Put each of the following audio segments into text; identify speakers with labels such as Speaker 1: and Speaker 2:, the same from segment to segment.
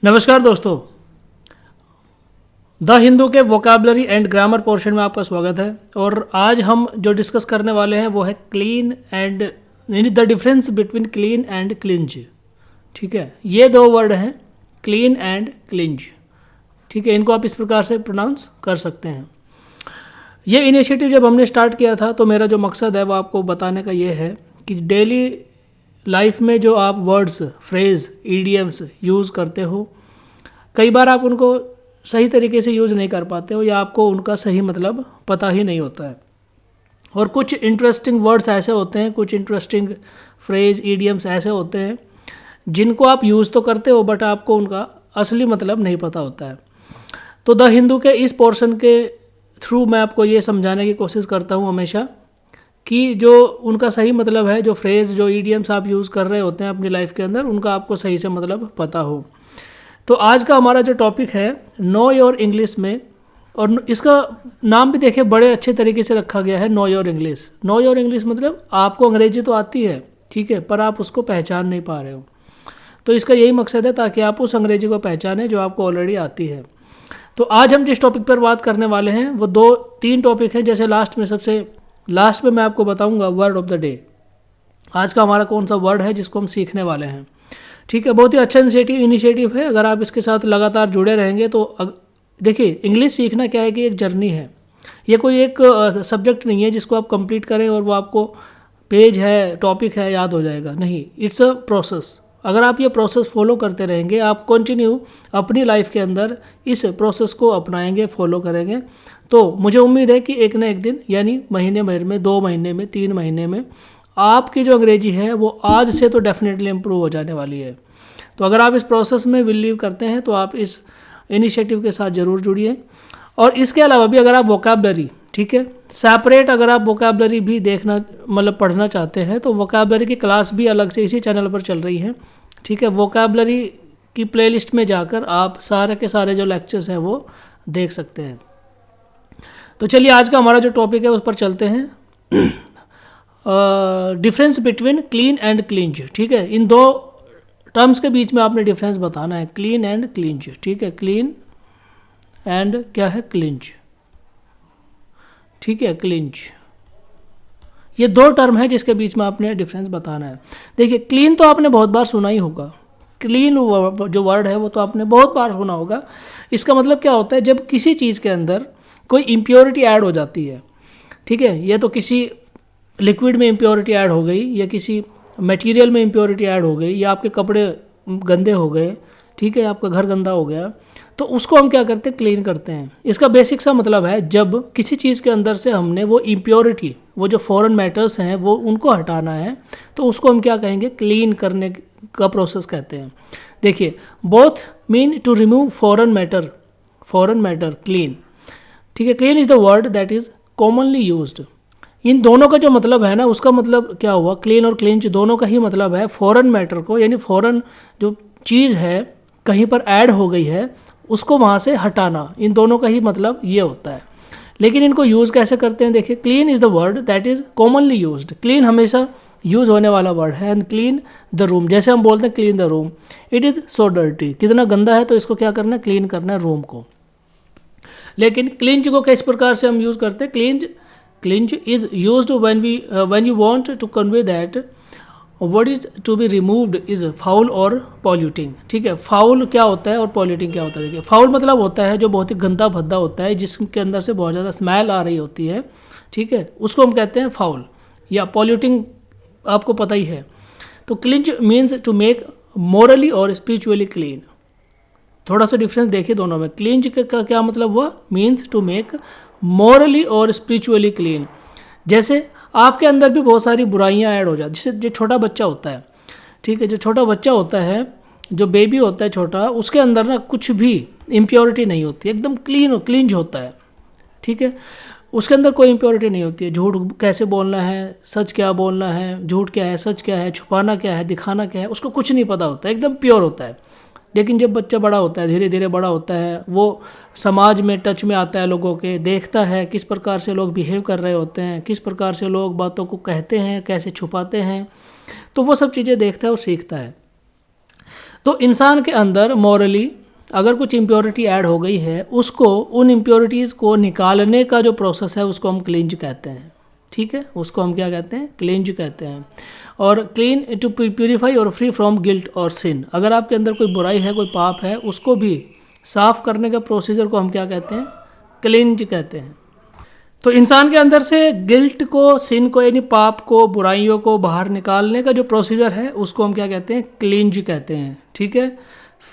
Speaker 1: नमस्कार दोस्तों, द हिंदू के वोकैबुलरी एंड ग्रामर पोर्शन में आपका स्वागत है। और आज हम जो डिस्कस करने वाले हैं वो है क्लीन एंड यानी the difference between clean and cleanse. ठीक है, ये दो वर्ड हैं, क्लीन एंड क्लिंज। ठीक है, इनको आप इस प्रकार से प्रोनाउंस कर सकते हैं। ये इनिशिएटिव जब हमने स्टार्ट किया था तो मेरा जो मकसद है वो आपको बताने का ये है कि डेली लाइफ में जो आप वर्ड्स, फ्रेज, ईडियम्स यूज़ करते हो, कई बार आप उनको सही तरीके से यूज़ नहीं कर पाते हो या आपको उनका सही मतलब पता ही नहीं होता है। और कुछ इंटरेस्टिंग वर्ड्स ऐसे होते हैं, कुछ इंटरेस्टिंग फ्रेज, ईडियम्स ऐसे होते हैं जिनको आप यूज़ तो करते हो बट आपको उनका असली मतलब नहीं पता होता है। तो द हिंदू के इस पोर्शन के थ्रू मैं आपको ये समझाने की कोशिश करता हूँ हमेशा कि जो उनका सही मतलब है, जो फ्रेज़, जो ईडियम्स आप यूज़ कर रहे होते हैं अपनी लाइफ के अंदर, उनका आपको सही से मतलब पता हो। तो आज का हमारा जो टॉपिक है नो योर इंग्लिश में, और इसका नाम भी देखिए बड़े अच्छे तरीके से रखा गया है, know your English. Know your English मतलब आपको अंग्रेजी तो आती है, ठीक है, पर आप उसको पहचान नहीं पा रहे हो। तो इसका यही मकसद है ताकि आप उस अंग्रेजी को पहचानें जो आपको ऑलरेडी आती है। तो आज हम जिस टॉपिक पर बात करने वाले हैं वो 2-3 टॉपिक हैं। जैसे सबसे लास्ट में मैं आपको बताऊंगा वर्ड ऑफ द डे, आज का हमारा कौन सा वर्ड है जिसको हम सीखने वाले हैं। ठीक है, बहुत ही अच्छा इनिशिएटिव है। अगर आप इसके साथ लगातार जुड़े रहेंगे तो देखिए, इंग्लिश सीखना क्या है कि एक जर्नी है। ये कोई एक सब्जेक्ट नहीं है जिसको आप कंप्लीट करें और वो आपको पेज है, टॉपिक है, याद हो जाएगा। नहीं, इट्स अ प्रोसेस। अगर आप ये प्रोसेस फॉलो करते रहेंगे, आप कंटिन्यू अपनी लाइफ के अंदर इस प्रोसेस को अपनाएंगे, फॉलो करेंगे, तो मुझे उम्मीद है कि एक ना एक दिन, यानी महीने भर में, 2 महीने में, 3 महीने में आपकी जो अंग्रेजी है वो आज से तो डेफिनेटली इम्प्रूव हो जाने वाली है। तो अगर आप इस प्रोसेस में बिलीव करते हैं तो आप इस इनिशिएटिव के साथ ज़रूर जुड़िए। और इसके अलावा भी अगर आप वोकैबुलरी, ठीक है, सेपरेट अगर आप वोकैबुलरी भी देखना मतलब पढ़ना चाहते हैं तो वोकैबुलरी की क्लास भी अलग से इसी चैनल पर चल रही है। ठीक है, वोकैबुलरी की प्लेलिस्ट में जाकर आप सारे के सारे जो लेक्चर्स हैं वो देख सकते हैं। तो चलिए आज का हमारा जो टॉपिक है उस पर चलते हैं। Difference between clean and cleanse. ठीक है, इन दो टर्म्स के बीच में आपने डिफरेंस बताना है, क्लीन एंड क्लिंज। ठीक है, क्लीन एंड क्या है, क्लिंज। ठीक है, क्लिंज, ये 2 टर्म है जिसके बीच में आपने डिफरेंस बताना है। देखिए, क्लीन तो आपने बहुत बार सुना ही होगा, क्लीन जो वर्ड है वो तो आपने बहुत बार सुना होगा। इसका मतलब क्या होता है, जब किसी चीज़ के अंदर कोई इम्प्योरिटी ऐड हो जाती है। ठीक है, ये तो किसी लिक्विड में इम्प्योरिटी ऐड हो गई, या किसी मटेरियल में इम्प्योरिटी ऐड हो गई, या आपके कपड़े गंदे हो गए, ठीक है, आपका घर गंदा हो गया, तो उसको हम क्या करते हैं, क्लीन करते हैं। इसका बेसिक सा मतलब है जब किसी चीज़ के अंदर से हमने वो इम्प्योरिटी, वो जो फॉरेन मैटर्स हैं वो उनको हटाना है, तो उसको हम क्या कहेंगे, क्लीन करने का प्रोसेस कहते हैं। देखिए, both mean to remove foreign matter, clean. ठीक है, clean is the word that is commonly used. इन दोनों का जो मतलब है ना, उसका मतलब क्या हुआ, क्लीन और क्लिंच दोनों का ही मतलब है फॉरेन मैटर को, यानी फॉरेन जो चीज़ है कहीं पर ऐड हो गई है उसको वहाँ से हटाना। इन दोनों का ही मतलब ये होता है। लेकिन इनको यूज़ कैसे करते हैं, देखिए, clean is the word that is commonly used. Clean हमेशा यूज़ होने वाला वर्ड है। एंड क्लीन द रूम, जैसे हम बोलते हैं clean the room, it is so dirty, कितना गंदा है तो इसको क्या करना है, क्लीन करना है रूम को। लेकिन क्लिंच को किस प्रकार से हम यूज़ करते हैं, clinch is used when you want to convey that what is to be removed is foul or polluting। ठीक है, फाउल क्या होता है और पॉल्यूटिंग क्या होता है। देखिए, फाउल मतलब होता है जो बहुत ही गंदा भद्दा होता है, जिसके अंदर से बहुत ज़्यादा स्मेल आ रही होती है, ठीक है, उसको हम कहते हैं फाउल, या पॉल्यूटिंग आपको पता ही है। तो clinch means to make morally और स्पिरिचुअली क्लीन। थोड़ा सा डिफरेंस देखिए दोनों में। क्लींज का क्या मतलब हुआ, मीन्स टू मेक मॉरली और स्पिरिचुअली क्लीन। जैसे आपके अंदर भी बहुत सारी बुराइयां ऐड हो जाती, जैसे जो छोटा बच्चा होता है, ठीक है, जो छोटा बच्चा होता है, जो बेबी होता है छोटा, उसके अंदर ना कुछ भी इम्प्योरिटी नहीं होती, एकदम क्लींज होता है। ठीक है, उसके अंदर कोई इम्प्योरिटी नहीं होती है। झूठ कैसे बोलना है, सच क्या बोलना है, झूठ क्या है, सच क्या है, छुपाना क्या है, दिखाना क्या है, उसको कुछ नहीं पता होता है, एकदम प्योर होता है। लेकिन जब बच्चा बड़ा होता है, धीरे धीरे बड़ा होता है, वो समाज में टच में आता है, लोगों के देखता है किस प्रकार से लोग बिहेव कर रहे होते हैं, किस प्रकार से लोग बातों को कहते हैं, कैसे छुपाते हैं, तो वो सब चीज़ें देखता है और सीखता है। तो इंसान के अंदर मॉरली अगर कुछ इम्प्योरिटी ऐड हो गई है, उसको उन इम्प्योरिटीज़ को निकालने का जो प्रोसेस है उसको हम क्लींज कहते हैं। ठीक है, उसको हम क्या कहते हैं? क्लींज कहते हैं। और क्लीन टू प्यूरिफाई और फ्री फ्रॉम गिल्ट और सिन, अगर आपके अंदर कोई बुराई है, कोई पाप है, उसको भी साफ करने का प्रोसीजर को हम क्या कहते हैं? क्लींज कहते हैं। तो इंसान के अंदर से गिल्ट को, सिन को, यानी पाप को, बुराइयों को बाहर निकालने का जो प्रोसीजर है उसको हम क्या कहते हैं? क्लींज कहते हैं। ठीक है,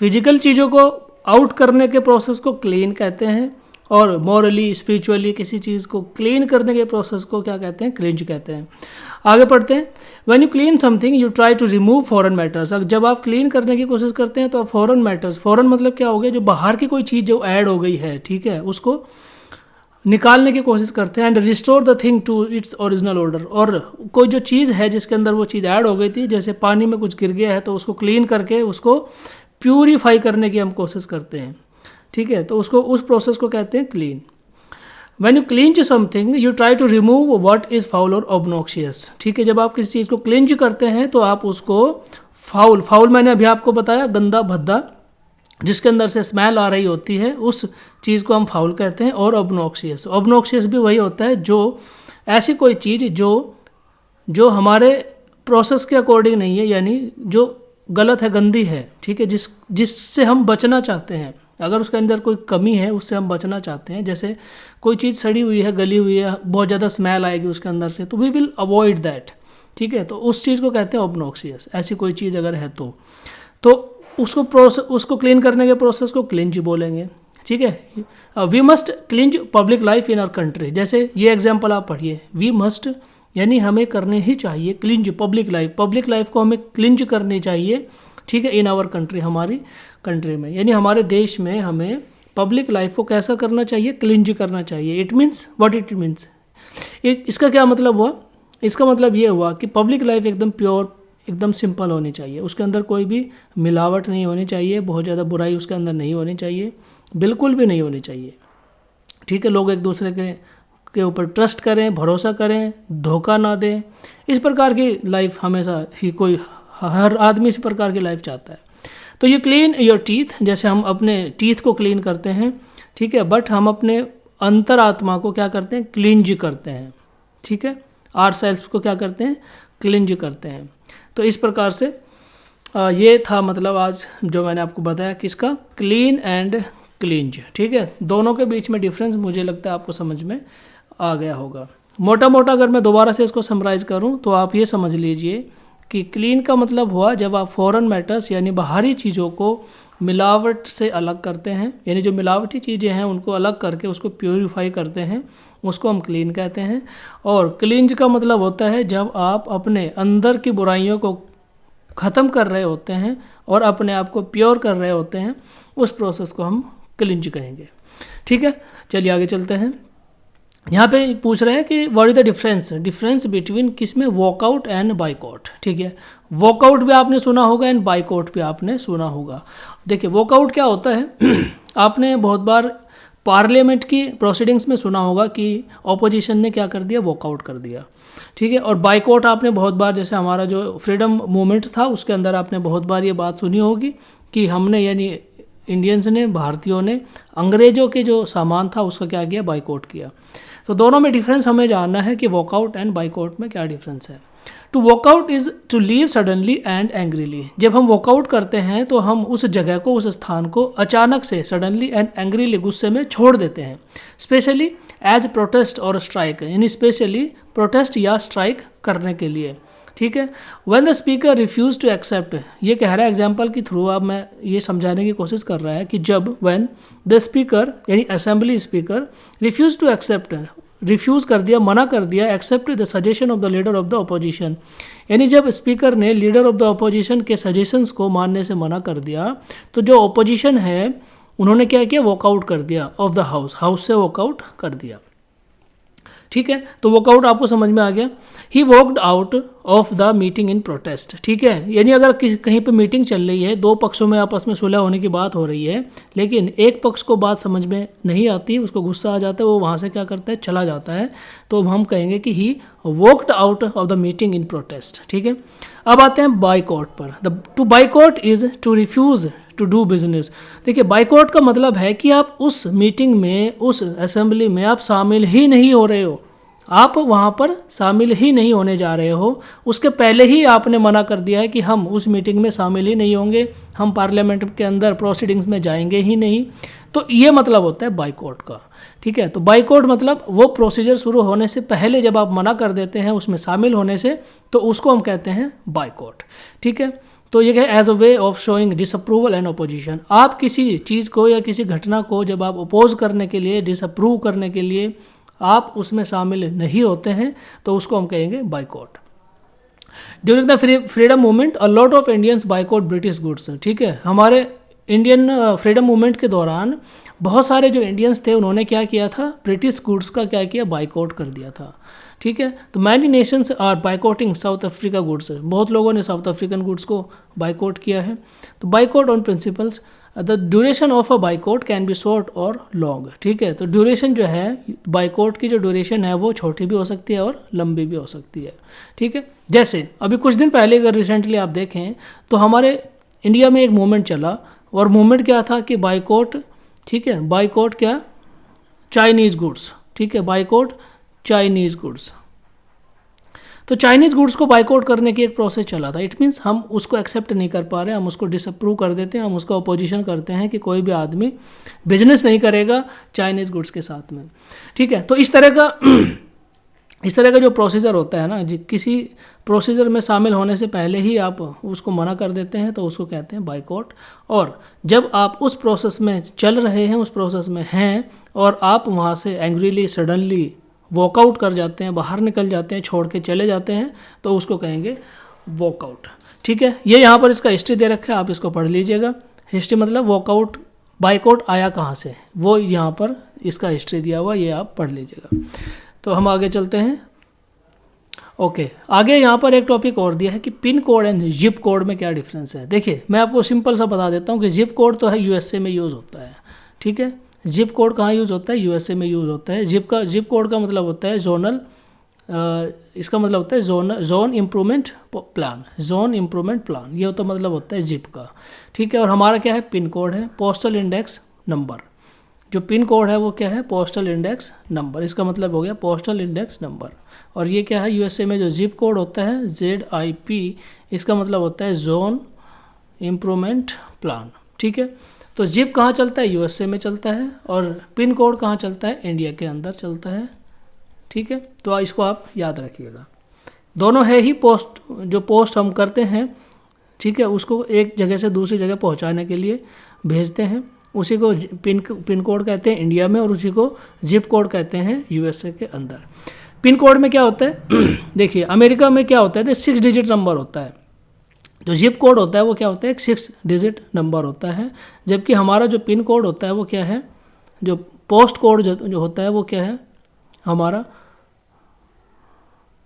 Speaker 1: फिजिकल चीज़ों को आउट करने के प्रोसेस को क्लीन कहते हैं, और मॉरली, स्पिरिचुअली किसी चीज़ को क्लीन करने के प्रोसेस को क्या कहते हैं? क्लींज कहते हैं। आगे पढ़ते हैं। When you clean something you try to remove foreign matters, जब आप क्लीन करने की कोशिश करते हैं तो आप फॉरेन मैटर्स, फॉरेन मतलब क्या हो गया? जो बाहर की कोई चीज़ जो ऐड हो गई है, ठीक है, उसको निकालने की कोशिश करते हैं। And restore the thing to its original order, और कोई जो चीज़ है जिसके अंदर वो चीज़ ऐड हो गई थी, जैसे पानी में कुछ गिर गया है तो उसको क्लीन करके उसको प्यूरीफाई करने की हम कोशिश करते हैं। ठीक है, तो उसको, उस प्रोसेस को कहते हैं clean. When you cleanse something you try to remove what is foul और ऑब्नॉक्शियस। ठीक है, जब आप किसी चीज़ को क्लींज करते हैं तो आप उसको फाउल, फाउल मैंने अभी आपको बताया, गंदा, भद्दा, जिसके अंदर से स्मेल आ रही होती है, उस चीज़ को हम फाउल कहते हैं। और ऑब्नॉक्शियस, ऑब्नॉक्शियस भी वही होता है जो ऐसी कोई चीज़ जो हमारे प्रोसेस के अकॉर्डिंग नहीं है, यानी जो गलत है, गंदी है। ठीक है, जिससे हम बचना चाहते हैं, अगर उसके अंदर कोई कमी है उससे हम बचना चाहते हैं, जैसे कोई चीज़ सड़ी हुई है, गली हुई है, बहुत ज़्यादा स्मेल आएगी उसके अंदर से, तो वी विल अवॉइड दैट। ठीक है, तो उस चीज़ को कहते हैं ऑब्नॉक्शियस। ऐसी कोई चीज़ अगर है तो उसको क्लीन करने के प्रोसेस को क्लींज बोलेंगे। ठीक है, we must cleanse public life in our country, जैसे ये एग्जाम्पल आप पढ़िए, वी मस्ट यानी हमें करनी ही चाहिए cleanse public life, public life को हमें क्लींज करनी चाहिए। ठीक है, इन आवर कंट्री, हमारी कंट्री में, यानी हमारे देश में हमें पब्लिक लाइफ को कैसा करना चाहिए? क्लींज करना चाहिए। It means what it means, इसका क्या मतलब हुआ? इसका मतलब ये हुआ कि पब्लिक लाइफ एकदम प्योर, एकदम सिंपल होनी चाहिए, उसके अंदर कोई भी मिलावट नहीं होनी चाहिए, बहुत ज़्यादा बुराई उसके अंदर नहीं होनी चाहिए, बिल्कुल भी नहीं होनी चाहिए। ठीक है, लोग एक दूसरे के ऊपर ट्रस्ट करें, भरोसा करें, धोखा ना दें, इस प्रकार की लाइफ हमेशा ही हर आदमी इस प्रकार की लाइफ चाहता है। तो ये क्लीन योर टीथ, जैसे हम अपने टीथ को क्लीन करते हैं, ठीक है, बट हम अपने अंतरात्मा को क्या करते हैं? क्लींज करते हैं। ठीक है, आर सेल्फ को क्या करते हैं? क्लींज करते हैं। तो इस प्रकार से ये था मतलब आज जो मैंने आपको बताया किसका? Clean and cleanse. ठीक है, दोनों के बीच में डिफरेंस मुझे लगता है आपको समझ में आ गया होगा। मोटा मोटा अगर मैं दोबारा से इसको समराइज़ करूं तो आप ये समझ लीजिए कि क्लीन का मतलब हुआ जब आप फॉरेन मैटर्स यानी बाहरी चीज़ों को मिलावट से अलग करते हैं, यानी जो मिलावटी चीज़ें हैं उनको अलग करके उसको प्योरीफाई करते हैं, उसको हम क्लीन कहते हैं। और क्लींज का मतलब होता है जब आप अपने अंदर की बुराइयों को ख़त्म कर रहे होते हैं और अपने आप को प्योर कर रहे होते हैं, उस प्रोसेस को हम क्लींज कहेंगे। ठीक है, चलिए आगे चलते हैं। यहाँ पे पूछ रहे हैं कि what is the difference between किस में? Walkout and boycott. ठीक है, वॉकआउट भी आपने सुना होगा एंड बाइकआउट भी आपने सुना होगा। देखिए वॉकआउट क्या होता है आपने बहुत बार पार्लियामेंट की प्रोसीडिंग्स में सुना होगा कि ऑपोजिशन ने क्या कर दिया? वॉकआउट कर दिया। ठीक है, और बाइकआउट आपने बहुत बार, जैसे हमारा जो फ्रीडम मूवमेंट था उसके अंदर आपने बहुत बार ये बात सुनी होगी कि हमने, यानी इंडियंस ने, भारतीयों ने अंग्रेज़ों के जो सामान था उसका क्या किया? बाइकआउट किया। तो दोनों में डिफरेंस हमें जानना है कि वॉकआउट एंड बाइकआउट में क्या डिफरेंस है। To walkout is to leave suddenly and angrily. जब हम वॉकआउट करते हैं तो हम उस जगह को, उस स्थान को अचानक से, सडनली एंड एंग्रीली, गुस्से में छोड़ देते हैं। स्पेशली एज प्रोटेस्ट और स्ट्राइक, यानी स्पेशली प्रोटेस्ट या स्ट्राइक करने के लिए। ठीक है, when the speaker refuse to accept, ये कह रहा है एग्जाम्पल के थ्रू, अब मैं ये समझाने की कोशिश कर रहा है कि जब व्हेन द स्पीकर यानी assembly speaker refuse to accept, refuse कर दिया, मना कर दिया, accept the suggestion of the leader of the opposition, यानी जब स्पीकर ने लीडर ऑफ द अपोजिशन के सजेशंस को मानने से मना कर दिया तो जो अपोजिशन है उन्होंने क्या किया? वॉकआउट कर दिया ऑफ द हाउस, हाउस से वॉकआउट कर दिया। ठीक है, तो वॉकआउट आपको समझ में आ गया। ही walked out of the meeting in protest, ठीक है, यानी अगर कहीं पे मीटिंग चल रही है, दो पक्षों में आपस में सुलह होने की बात हो रही है, लेकिन एक पक्ष को बात समझ में नहीं आती, उसको गुस्सा आ जाता है, वो वहाँ से क्या करता है, चला जाता है, तो हम कहेंगे कि he walked out of the meeting in protest. ठीक है, अब आते हैं बाइकआउट पर। To boycott is to refuse to do business. देखिए, बाइकआउट का मतलब है कि आप उस मीटिंग में, उस असेंबली में आप शामिल ही नहीं हो रहे हो, आप वहाँ पर शामिल ही नहीं होने जा रहे हो। उसके पहले ही आपने मना कर दिया है कि हम उस मीटिंग में शामिल ही नहीं होंगे, हम पार्लियामेंट के अंदर प्रोसीडिंग्स में जाएंगे ही नहीं। तो ये मतलब होता है बाइकआउट का। ठीक है, तो बाइकआउट मतलब वो प्रोसीजर शुरू होने से पहले जब आप मना कर देते हैं उसमें शामिल होने से, तो उसको हम कहते हैं बाइकआउट। ठीक है, तो ये है as a way of showing disapproval and opposition. आप किसी चीज़ को या किसी घटना को जब आप अपोज करने के लिए, डिसअप्रूव करने के लिए आप उसमें शामिल नहीं होते हैं, तो उसको हम कहेंगे boycott. During the freedom movement a lot of Indians boycott British goods. ठीक है, हमारे इंडियन फ्रीडम मूवमेंट के दौरान बहुत सारे जो इंडियंस थे उन्होंने क्या किया था, ब्रिटिश गुड्स का क्या किया, बाइकआउट कर दिया था। ठीक है, तो many nations are boycotting South Africa goods. बहुत लोगों ने साउथ अफ्रीकन गुड्स को बाइकआउट किया है। तो boycott on principles, the duration of a boycott can be short और लॉन्ग। ठीक है, तो ड्यूरेशन जो है, बाइकआउट की जो ड्यूरेशन है वो छोटी भी हो सकती है और लंबी भी हो सकती है। ठीक है, जैसे अभी कुछ दिन पहले अगर रिसेंटली आप देखें तो हमारे इंडिया में एक मूवमेंट चला, और मूवमेंट क्या था कि बाइकआउट, ठीक है, बाइकआउट क्या, चाइनीज़ गुड्स। ठीक है, बाइकआउट चाइनीज़ गुड्स। तो चाइनीज़ गुड्स को बाइकआउट करने की एक प्रोसेस चला था। इट मीन्स हम उसको एक्सेप्ट नहीं कर पा रहे, हम उसको डिसअप्रूव कर देते हैं, हम उसको अपोजिशन करते हैं कि कोई भी आदमी बिजनेस नहीं करेगा चाइनीज़ गुड्स के साथ में। ठीक है, तो इस तरह का जो प्रोसीजर होता है ना, किसी प्रोसीजर में शामिल होने से पहले ही आप उसको मना कर देते हैं, तो उसको कहते हैं बाइकआउट। और जब आप उस प्रोसेस में चल रहे हैं, उस प्रोसेस में हैं, और आप वहाँ से एंग्रीली सडनली वॉकआउट कर जाते हैं, बाहर निकल जाते हैं, छोड़ के चले जाते हैं, तो उसको कहेंगे वॉकआउट। ठीक है, ये यहाँ पर इसका हिस्ट्री दे रखा है, आप इसको पढ़ लीजिएगा। हिस्ट्री मतलब वॉकआउट, बाइकआउट आया कहाँ से, वो यहाँ पर इसका हिस्ट्री दिया हुआ, ये आप पढ़ लीजिएगा। तो हम आगे चलते हैं। ओके, आगे यहाँ पर एक टॉपिक और दिया है कि pin code and zip code में क्या डिफरेंस है। देखिए, मैं आपको सिंपल सा बता देता हूँ कि जिप कोड तो है यूएसए में यूज़ होता है। ठीक है, जिप कोड कहाँ यूज़ होता है, यूएसए में यूज़ होता है। जिप कोड का मतलब होता है जोनल, इसका मतलब होता है zone improvement plan, zone improvement plan, ये तो मतलब होता है जिप का। ठीक है, और हमारा क्या है, पिन कोड है, पोस्टल इंडेक्स नंबर। जो पिन कोड है वो क्या है, पोस्टल इंडेक्स नंबर, इसका मतलब हो गया पोस्टल इंडेक्स नंबर। और ये क्या है, यूएसए में जो जिप कोड होता है ZIP, इसका मतलब होता है जोन इम्प्रूवमेंट प्लान। ठीक है, तो जिप कहाँ चलता है, यूएसए में चलता है, और पिन कोड कहाँ चलता है, इंडिया के अंदर चलता है। ठीक है, तो इसको आप याद रखिएगा। दोनों है ही पोस्ट, जो पोस्ट हम करते हैं, ठीक है, उसको एक जगह से दूसरी जगह पहुँचाने के लिए भेजते हैं, उसी को पिन कोड कहते हैं इंडिया में, और उसी को जिप कोड कहते हैं यूएसए के अंदर। पिन कोड में क्या होता है देखिए, अमेरिका में क्या होता है, 6 डिजिट नंबर होता है। जो जिप कोड होता है वो क्या होता है, एक 6 डिजिट नंबर होता है। जबकि हमारा जो पिन कोड होता है वो क्या है, जो पोस्ट कोड जो होता है वो क्या है हमारा,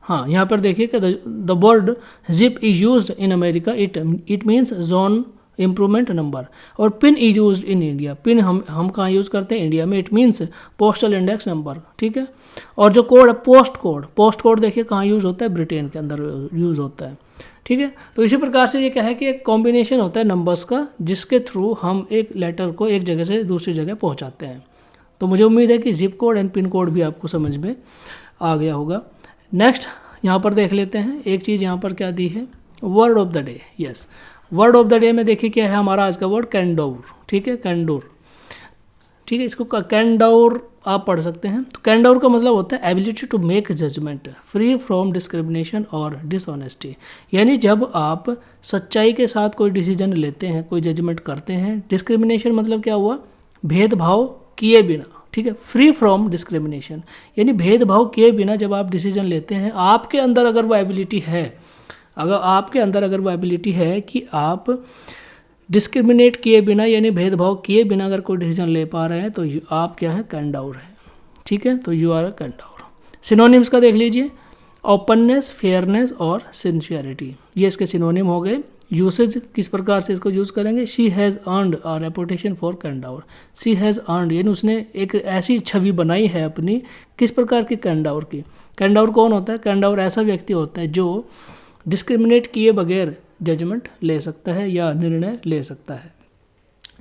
Speaker 1: हाँ, यहाँ पर देखिए कि the word zip is used in America, it means zone improvement number. और PIN is used in India, PIN हम कहाँ यूज़ करते हैं, इंडिया में, it means postal index number. ठीक है, और जो कोड है पोस्ट कोड देखिए कहाँ यूज़ होता है, ब्रिटेन के अंदर यूज़ होता है। ठीक है, तो इसी प्रकार से ये क्या है कि एक कॉम्बिनेशन होता है नंबर्स का, जिसके थ्रू हम एक लेटर को एक जगह से दूसरी जगह पहुँचाते हैं। तो मुझे उम्मीद है कि zip code and pin code भी आपको समझ में आ गया होगा। नेक्स्ट यहाँ पर देख लेते हैं, एक चीज़ यहाँ पर क्या दी है, word of the day. Yes, word of the day में देखिए क्या है हमारा आज का वर्ड, कैंडोर। ठीक है, कैंडोर। ठीक है, इसको कैंडोर आप पढ़ सकते हैं। तो कैंडोर का मतलब होता है ability to make judgment free from discrimination और डिसऑनेस्टी। यानी जब आप सच्चाई के साथ कोई डिसीजन लेते हैं, कोई जजमेंट करते हैं। डिस्क्रिमिनेशन मतलब क्या हुआ, भेदभाव किए बिना। ठीक है, फ्री फ्रॉम डिस्क्रिमिनेशन, यानी भेदभाव किए बिना जब आप डिसीजन लेते हैं, आपके अंदर अगर वो एबिलिटी है, अगर वो एबिलिटी है कि आप डिस्क्रिमिनेट किए बिना, यानी भेदभाव किए बिना अगर कोई डिसीजन ले पा रहे हैं, तो आप क्या है, कैंडोर है। ठीक है, तो you are a candour. Synonyms का देख लीजिए, ओपननेस, फेयरनेस और सिंसियरिटी, ये इसके सिनोनिम हो गए। यूसेज किस प्रकार से इसको यूज़ करेंगे, she has earned a reputation for candour. She has earned यानी उसने एक ऐसी छवि बनाई है अपनी, किस प्रकार की, कैंडावर की। कैंडावर कौन होता है, कैंडावर ऐसा व्यक्ति होता है जो डिस्क्रिमिनेट किए बगैर जजमेंट ले सकता है या निर्णय ले सकता है।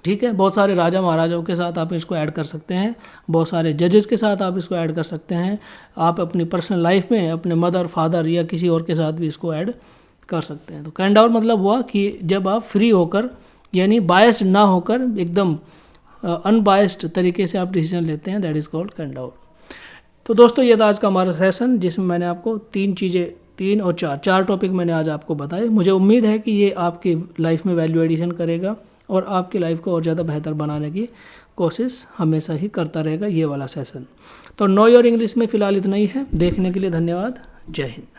Speaker 1: ठीक है, बहुत सारे राजा महाराजाओं के साथ आप इसको ऐड कर सकते हैं, बहुत सारे जजेस के साथ आप इसको ऐड कर सकते हैं, आप अपनी पर्सनल लाइफ में अपने मदर, फादर या किसी और के साथ भी इसको ऐड कर सकते हैं। तो कैंडावर मतलब हुआ कि जब आप फ्री होकर यानी बायस्ड ना होकर एकदम अनबायस्ड तरीके से आप डिसीजन लेते हैं, दैट इज़ कॉल्ड कैंडावर। तो दोस्तों ये था आज का हमारा सेशन, जिसमें मैंने आपको 3 और 4 टॉपिक मैंने आज आपको बताए। मुझे उम्मीद है कि ये आपकी लाइफ में वैल्यू एडिशन करेगा और आपकी लाइफ को और ज़्यादा बेहतर बनाने की कोशिश हमेशा ही करता रहेगा ये वाला सेशन। तो नो योर इंग्लिश में फ़िलहाल इतना ही है। देखने के लिए धन्यवाद। जय हिंद।